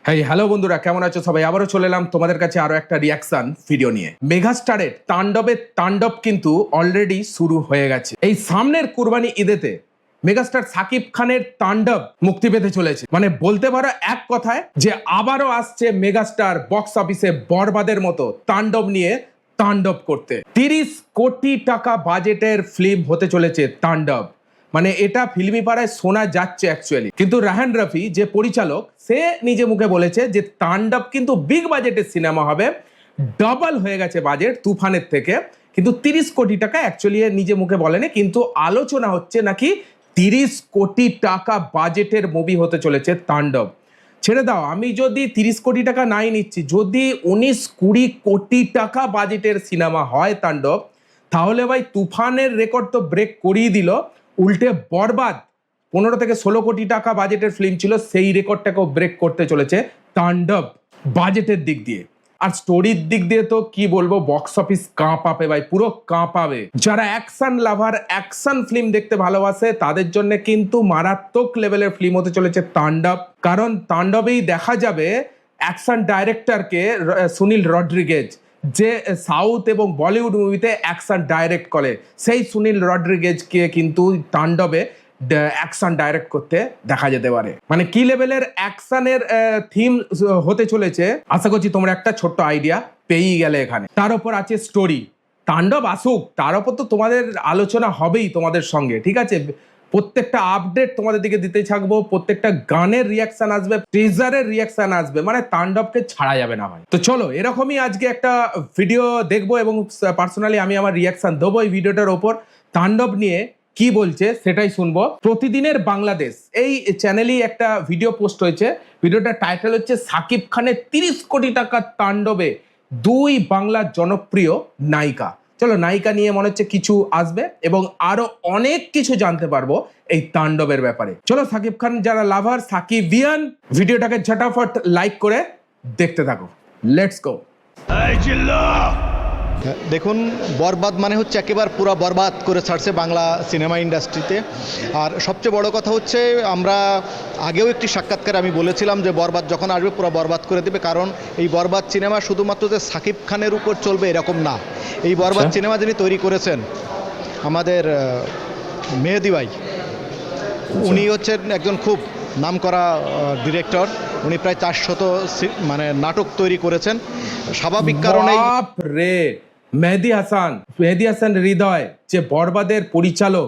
Hello বন্ধুরা, কেমন আছো সবাই? আবারও চলে এলাম তোমাদের কাছে আরো একটা রিয়াকশন ভিডিও নিয়ে। মেগাস্টারের তাণ্ডব কিন্তু অলরেডি শুরু হয়ে গেছে। এই সামনের কুরবানি ঈদেতে মেগাস্টার সাকিব খানের তাণ্ডব মুক্তি পেতে চলেছে। মানে বলতে পারো এক কথায় যে আবারও আসছে মেগাস্টার বক্স অফিসে বরবাদের মতো তাণ্ডব নিয়ে তাণ্ডব করতে। 30 কোটি টাকা বাজেটের ফিল্ম হতে চলেছে তাণ্ডব। মানে এটা ফিল্মি পাড়ায় শোনা যাচ্ছে অ্যাকচুয়ালি, কিন্তু রাহান রাফি যে পরিচালক সে নিজে মুখে বলেছে যে তাণ্ডব কিন্তু বিগ বাজেটের সিনেমা হবে, ডাবল হয়ে গেছে বাজেট তুফানের থেকে। কিন্তু 30 কোটি টাকা অ্যাকচুয়ালি নিজে মুখে বলেনি, কিন্তু আলোচনা হচ্ছে নাকি 30 কোটি টাকা বাজেটের মুভি হতে চলেছে তাণ্ডব। ছেড়ে দাও, আমি যদি 30 কোটি টাকা নাই নিচ্ছি, যদি 19-20 কোটি টাকা বাজেটের সিনেমা হয় তাণ্ডব, তাহলে ভাই তুফানের রেকর্ড তো ব্রেক করিয়ে দিল। উল্টে বরবাদ 15 থেকে 16 কোটি টাকা বাজেটের ফিল্ম ছিল, সেই রেকর্ডটাকেও ব্রেক করতে চলেছে তাণ্ডব বাজেটের দিক দিয়ে। আর স্টোরির দিক দিয়ে তো কি বলবো, বক্স অফিস কাঁপাবে ভাই, পুরো কাঁপাবে। যারা অ্যাকশন লাভার, অ্যাকশন ফিল্ম দেখতে ভালোবাসে, তাদের জন্য কিন্তু মারাত্মক লেভেলের ফিল্ম হতে চলেছে তাণ্ডব। কারণ তাণ্ডবেই দেখা যাবে অ্যাকশন ডাইরেক্টরকে, সুনীল রড্রিগেজ, যে সাউথ এবং বলিউড মুভিতে অ্যাকশন ডাইরেক্ট করে, সেই সুনীল রড্রিগেজকে কিন্তু তাণ্ডবে অ্যাকশন ডাইরেক্ট করতে দেখা যেতে পারে। মানে কি লেভেলের অ্যাকশনের থিম হতে চলেছে, আশা করছি তোমরা একটা ছোট্ট আইডিয়া পেয়েই গেলে এখানে। তার উপর আছে স্টোরি। তাণ্ডব আসুক, তার উপর তো তোমাদের আলোচনা হবেই তোমাদের সঙ্গে, ঠিক আছে? প্রত্যেকটা আপডেট তোমাদের দিকে দিতে থাকবো, প্রত্যেকটা গানের রিয়াকশন আসবে, টিজারের রিয়াকশন আসবে, মানে তাণ্ডবকে ছাড়া যাবে না ভাই। তো চলো, এরকমই আজকে একটা ভিডিও দেখবো এবং পার্সোনালি আমি আমার রিয়াকশন দেবো এই ভিডিওটার ওপর। তাণ্ডব নিয়ে কি বলছে সেটাই শুনবো। প্রতিদিনের বাংলাদেশ এই চ্যানেলেই একটা ভিডিও পোস্ট হয়েছে, ভিডিওটার টাইটেল হচ্ছে সাকিব খানের 30 কোটি টাকার তাণ্ডবে 2 বাংলার জনপ্রিয় নায়িকা। চলো, নায়িকা নিয়ে মনে হচ্ছে কিছু আসবে এবং আরো অনেক কিছু জানতে পারবো এই তাণ্ডবের ব্যাপারে। চলো, সাকিব খান যারা লাভার, সাকিবিয়ান, ভিডিওটাকে ঝটাফট লাইক করে দেখতে থাকো। Let's go. দেখুন, বরবাদ মানে হচ্ছে একেবারে পুরো বরবাদ করে ছাড়ছে বাংলা সিনেমা ইন্ডাস্ট্রিতে। আর সবচেয়ে বড় কথা হচ্ছে, আমরা আগেও একটি সাক্ষাৎকারে আমি বলেছিলাম যে বরবাদ যখন আসবে পুরো বরবাদ করে দেবে। কারণ এই বরবাদ সিনেমা শুধুমাত্র যে সাকিব খানের উপর চলবে এরকম না। এই বরবাদ সিনেমা যিনি তৈরি করেছেন, আমাদের মেহেদি ভাই, উনি হচ্ছেন একজন খুব নামকরা ডিরেক্টর। উনি প্রায় 400 মানে নাটক তৈরি করেছেন। স্বাভাবিক কারণেই রে মেহেদি হাসান হৃদয় যে বরবাদের পরিচালক,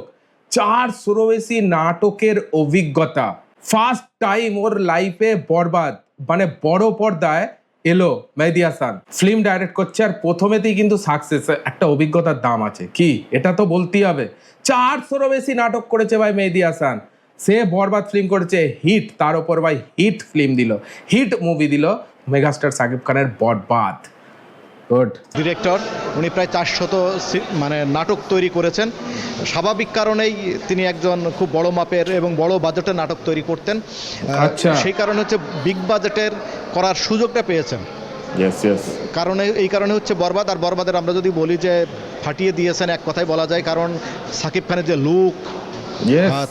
400 বেশি নাটকের অভিজ্ঞতা। ফার্স্ট টাইম ওর লাইফে বরবাদ মানে বড় পর্দায় এলো মেহেদি হাসান, ফিল্ম ডাইরেক্ট করছে। আর প্রথমেতেই কিন্তু সাকসেস, একটা অভিজ্ঞতার দাম আছে, কি এটা তো বলতেই হবে। 400 বেশি নাটক করেছে ভাই মেহেদি হাসান। সে বরবাদ ফিল্ম করেছে, হিট, তার উপর ভাই হিট ফিল্ম দিল, হিট মুভি দিল মেগাস্টার সাকিব খানের বরবাদ। গুড ডিরেক্টর, উনি প্রায় 400 মানে নাটক তৈরি করেছেন। স্বাভাবিক কারণেই তিনি একজন খুব বড় মাপের এবং বড় বাজেটের নাটক তৈরি করতেন। আচ্ছা, সেই কারণে হচ্ছে বিগ বাজেটের করার সুযোগটা পেয়েছেন। এই কারণে হচ্ছে বরবাদ। আর বরবাদের আমরা যদি বলি যে ফাটিয়ে দিয়েছেন, এক কথায় বলা যায়। কারণ সাকিব খানের যে লুক,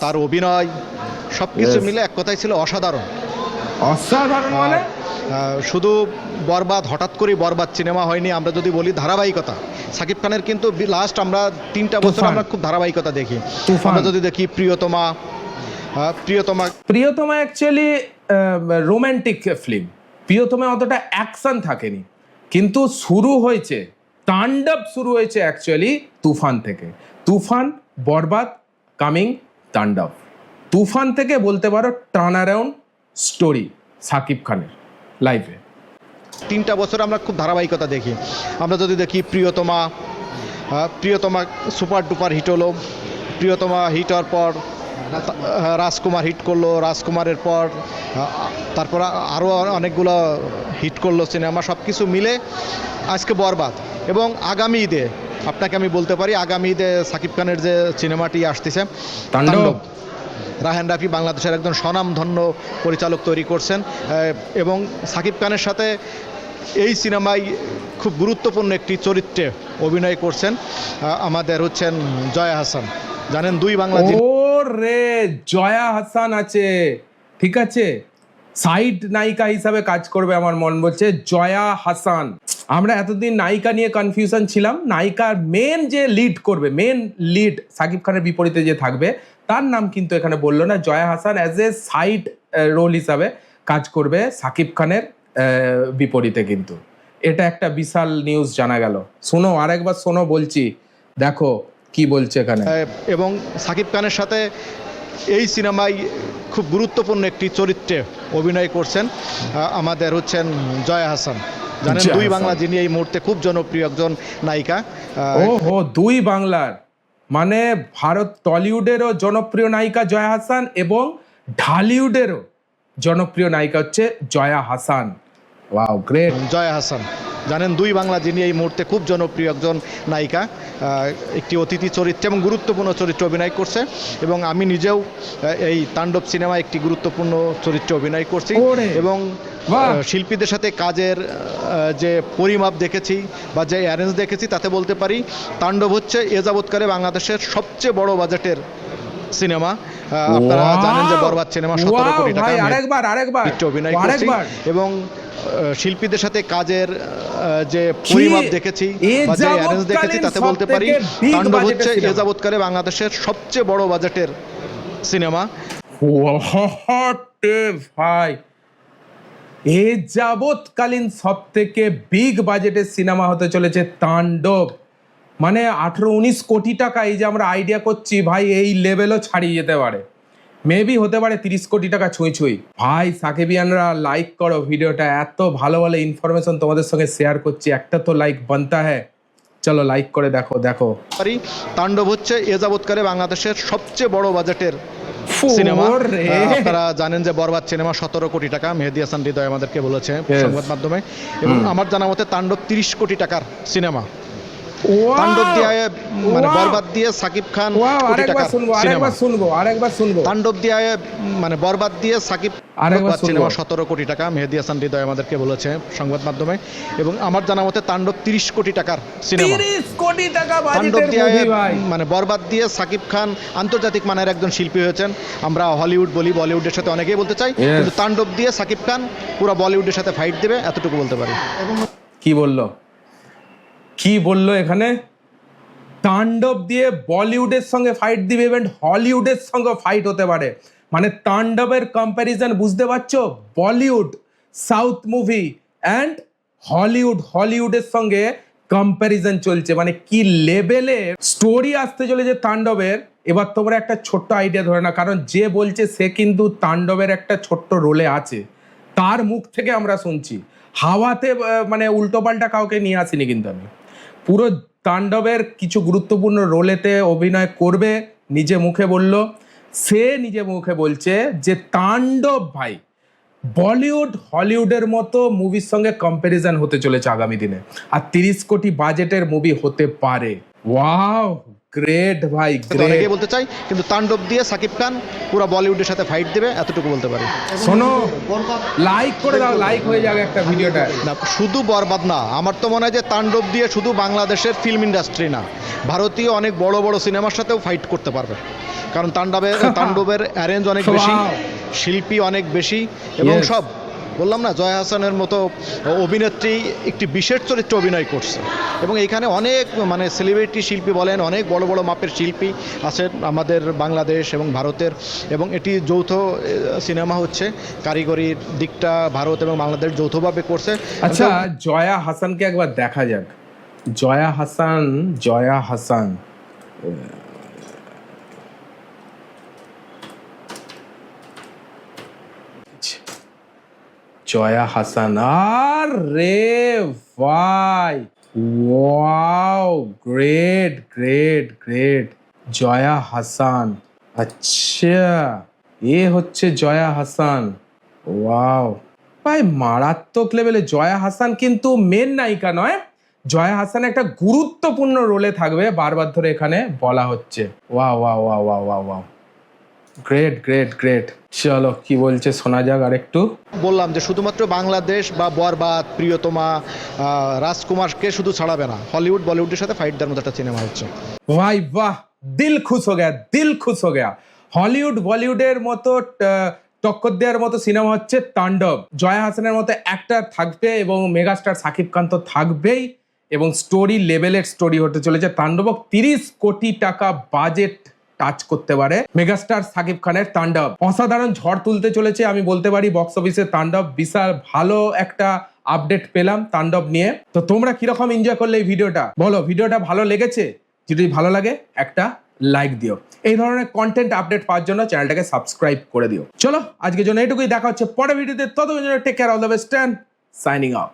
তার অভিনয়, সব কিছু মিলে এক কথায় ছিল অসাধারণ। মানে শুধু বরবাদ, হঠাৎ করে বরবাদ সিনেমা হয়নি। আমরা যদি বলি ধারাবাহিকতা, সাকিব খানের কিন্তু লাস্ট আমরা 3টা বছর আমরা খুব ধারাবাহিকতা দেখি। আমরা যদি দেখি প্রিয়তমা অ্যাকচুয়ালি রোমান্টিক ফিল্ম। প্রিয়তমা অতটা অ্যাকশন থাকেনি, কিন্তু শুরু হয়েছে তাণ্ডব, শুরু হয়েছে অ্যাকচুয়ালি তুফান থেকে। তুফান, বরবাদ, কামিং, তাণ্ডব। তুফান থেকে বলতে পারো টার্ন অ্যারাউন্ড স্টোরি সাকিব খানের লাইফে। 3টা বছর আমরা খুব ধারাবাহিকতা দেখি। আমরা যদি দেখি প্রিয়তমা সুপার ডুপার হিট হলো। প্রিয়তমা হিট হওয়ার পর রাজকুমার হিট করলো, রাজকুমারের পর তারপর আরও অনেকগুলো হিট করলো সিনেমা। সব কিছু মিলে আজকে বরবাদ। এবং আগামী ঈদে আপনাকে আমি বলতে পারি, আগামী ঈদে সাকিব খানের যে সিনেমাটি আসতেছে তাণ্ডব, রাহান রাফি বাংলাদেশের একজন স্বনামধন্য পরিচালক তৈরি করছেন। এবং সাকিব খানের সাথে এই সিনেমায় খুব গুরুত্বপূর্ণ একটি চরিত্রে অভিনয় করছেন আমাদের হচ্ছেন জয়া হাসান। জানেন, 2 বাংলা। ও রে, জয়া হাসান আছে, ঠিক আছে। সাইড নায়িকা হিসাবে কাজ করবে আমার মন বলছে জয়া হাসান। আমরা এতদিন নায়িকা নিয়ে কনফিউশন ছিলাম, নায়িকার মেন যে লিড করবে, মেন লিড সাকিব খানের বিপরীতে যে থাকবে তার নাম কিন্তু এখানে বললো না। Joya Hasan as a side role হিসাবে কাজ করবে সাকিব খানের বিপরীতে। কিন্তু এটা একটা বিশাল নিউজ জানা গেল। শোনো, আরেকবার শোনো বলছি, দেখো কি বলছে এখানে। এবং সাকিব খানের সাথে এই সিনেমায় খুব গুরুত্বপূর্ণ একটি চরিত্রে অভিনয় করছেন আমাদের হচ্ছেন জয়া হাসান। জানেন জয়া দুই হাসান। বাংলা, যিনি এই মুহূর্তে খুব জনপ্রিয় একজন নায়িকা। ওহো, দুই বাংলার মানে ভারত টলিউডেরও জনপ্রিয় নায়িকা জয়া হাসান এবং ঢালিউডেরও জনপ্রিয় নায়িকা হচ্ছে জয়া হাসান। Wow, great. জয়া হাসান, জানেন দুই বাংলা, যিনি এই মুহূর্তে খুব জনপ্রিয় একজন নায়িকা, একটি অতিথি চরিত্রে এবং গুরুত্বপূর্ণ চরিত্রে অভিনয় করছে। এবং আমি নিজেও এই তাণ্ডব সিনেমায় একটি গুরুত্বপূর্ণ চরিত্রে অভিনয় করছি। ওরে, এবং বাহ। শিল্পীদের সাথে কাজের যে পরিমাপ দেখেছি বা যে অ্যারেঞ্জ দেখেছি, তাতে বলতে পারি তাণ্ডব হচ্ছে এ যাবৎকালে বাংলাদেশের সবচেয়ে বড় বাজেটের সিনেমা। আপনারা জানেন যে বরবাদ সিনেমা 17 কোটি টাকা আরেকবার অভিনয় করছি। এবং শিল্পীদের সাথে কাজের যে পরিমাপ দেখেছি বা যে অ্যারেঞ্জ দেখেছি, তাতে বলতে পারি তাণ্ডব হচ্ছে এ যাবৎকালে বাংলাদেশের সবচেয়ে বড় বাজেটের সিনেমা। ভাই, এ যাবৎকালীন সব থেকে বিগ বাজেটের সিনেমা হতে চলেছে তাণ্ডব। মানে 18-19 কোটি টাকা, এই যে আমরা আইডিয়া করছি ভাই, এই লেভেলও ছাড়িয়ে যেতে পারে, মেবি হতে পারে 30 কোটি টাকা ছুঁই ছুঁই। ভাই সাকিবিয়ানরা লাইক করো ভিডিওটা, এত ভালো ভালো ইনফরমেশন তোমাদের সঙ্গে শেয়ার করছি, একটা তো লাইক বানতা হ্যায়। চলো লাইক করে দেখো। তাণ্ডব হচ্ছে এ যাবৎকালে বাংলাদেশের সবচেয়ে বড় বাজেটের সিনেমা। আপনারা জানেন যে বরবাদ সিনেমা 17 কোটি টাকা, মেহেদী হাসান হৃদয় আমাদেরকে বলেছে সংবাদ মাধ্যমে। এবং আমার জানা মতে তাণ্ডব 30 কোটি টাকার সিনেমা। তাণ্ডব দিয়ে মানে বরবাদ দিয়ে সাকিব খান কোটি টাকার সিনেমা। তাণ্ডব দিয়ে মানে বরবাদ দিয়ে সাকিব সিনেমা 17 কোটি টাকা, মেহেদী হাসান হৃদয় আমাদেরকে বলেছে সংবাদ মাধ্যমে। এবং আমার জানা মতে তাণ্ডব 30 কোটি টাকার সিনেমা। 30 কোটি টাকা তাণ্ডব বাজেটের দিয়ে মুভি ভাই। মানে বরবাদ দিয়ে সাকিব খান আন্তর্জাতিক মানের একজন শিল্পী হয়েছেন। আমরা হলিউড বলি, বলিউডের সাথে অনেকেই বলতে চাই, কিন্তু তাণ্ডব দিয়ে সাকিব খান পুরো বলিউডের সাথে ফাইট দেবে, এতটুকু বলতে পারি। কি বললো এখানে? তাণ্ডব দিয়ে বলিউডের সঙ্গে ফাইট দিবে, ইভেন হলিউডের সঙ্গে ফাইট হতে পারে। মানে তাণ্ডবের কম্প্যারিজন বুঝতে পারছো? বলিউড, সাউথ মুভি অ্যান্ড হলিউডের সঙ্গে কম্প্যারিজন চলছে। মানে কি লেভেলে স্টোরি আসতে চলেছে তাণ্ডবের। এবার তোমরা একটা ছোট্ট আইডিয়া ধরে না, কারণ যে বলছে সে কিন্তু তাণ্ডবের একটা ছোট্ট রোলে আছে, তার মুখ থেকে আমরা শুনছি। হাওয়াতে মানে উল্টোপাল্টা কাউকে নিয়ে আসিনি কিন্তু আমি। পুরো তাণ্ডবের কিছু গুরুত্বপূর্ণ রোলেতে অভিনয় করবে, নিজে মুখে বলল। সে নিজে মুখে বলছে যে তাণ্ডব ভাই বলিউড হলিউডের মতো মুভির সঙ্গে কম্প্যারিজন হতে চলেছে আগামী দিনে, আর 30 কোটি বাজেটের মুভি হতে পারে। ওয়াও, গ্রেট ভাই, গ্রেট বলতে চাই, কিন্তু তাণ্ডব দিয়ে সাকিব খান পুরো বলিউডের সাথে ফাইট দেবে, এতটুকু বলতে পারি। শোনো, লাইক করে দাও, লাইক হয়ে যাবে একটা ভিডিওটা। না, শুধু বরবাদ না, আমার তো মনে হয় যে তাণ্ডব দিয়ে শুধু বাংলাদেশের ফিল্ম ইন্ডাস্ট্রি না, ভারতীয় অনেক বড় বড় সিনেমার সাথেও ফাইট করতে পারবে। কারণ তাণ্ডবের অ্যারেঞ্জ অনেক বেশি, শিল্পী অনেক বেশি, এবং সব বললাম না, জয়া হাসানের মতো অভিনেত্রী একটি বিশেষ চরিত্রে অভিনয় করছে। এবং এইখানে অনেক মানে সেলিব্রিটি শিল্পী বলেন, অনেক বড় বড় মাপের শিল্পী আছেন আমাদের বাংলাদেশ এবং ভারতের। এবং এটি যৌথ সিনেমা হচ্ছে, কারিগরির দিকটা ভারত এবং বাংলাদেশ যৌথভাবে করছে। আচ্ছা, জয়া হাসানকে একবার দেখা যাক। জয়া হাসান জয়া হাসান, আর রে ভাই, wow, great great great. Joya Hasan, আচ্ছা এ হচ্ছে জয়া হাসান। ওয়াও ভাই, মারাত্মক লেভেলে। জয়া হাসান কিন্তু মেন নায়িকা নয়, জয়া হাসান একটা গুরুত্বপূর্ণ রোলে থাকবে, বারবার ধরে এখানে বলা হচ্ছে। Wow wow wow wow wow wow, great great great. চলো কি বলছে শোনা যাক আরেকটু। বললাম যে শুধুমাত্র বাংলাদেশ বা বরবাদ, প্রিয়তমা, রাজকুমারকে শুধু ছাড়াবে না, হলিউড বলিউডের সাথে ফাইট দেওয়ার মতো একটা সিনেমা হচ্ছে। ভাই বাহ, দিল খুশ হো গয়া, দিল খুশ হো গয়া। হলিউড বলিউডের মতো টক্কর দেওয়ার মতো সিনেমা হচ্ছে তাণ্ডব। জয়া হাসানের মতো অ্যাক্টর থাকবে এবং মেগাস্টার সাকিব খান তো থাকবেই, এবং স্টোরি লেভেলের স্টোরি হতে চলেছে তাণ্ডব। 30 কোটি টাকা বাজেট টাচ করতে পারে মেগাস্টার সাকিব খানের তাণ্ডব। অসাধারণ ঝড় তুলতে চলেছে আমি বলতে পারি বক্স অফিসে তাণ্ডব। বিশাল ভালো একটা আপডেট পেলাম তাণ্ডব নিয়ে। তো তোমরা কিরকম এনজয় করলে এই ভিডিওটা, বলো ভিডিওটা ভালো লেগেছে? যদি ভালো লাগে একটা লাইক দিও। এই ধরনের কন্টেন্ট আপডেট পাওয়ার জন্য চ্যানেলটাকে সাবস্ক্রাইব করে দিও। চলো আজকের জন্য এটুকুই, দেখা হচ্ছে পরের ভিডিওতে। ততক্ষণ জন্য take care, all the best, signing of.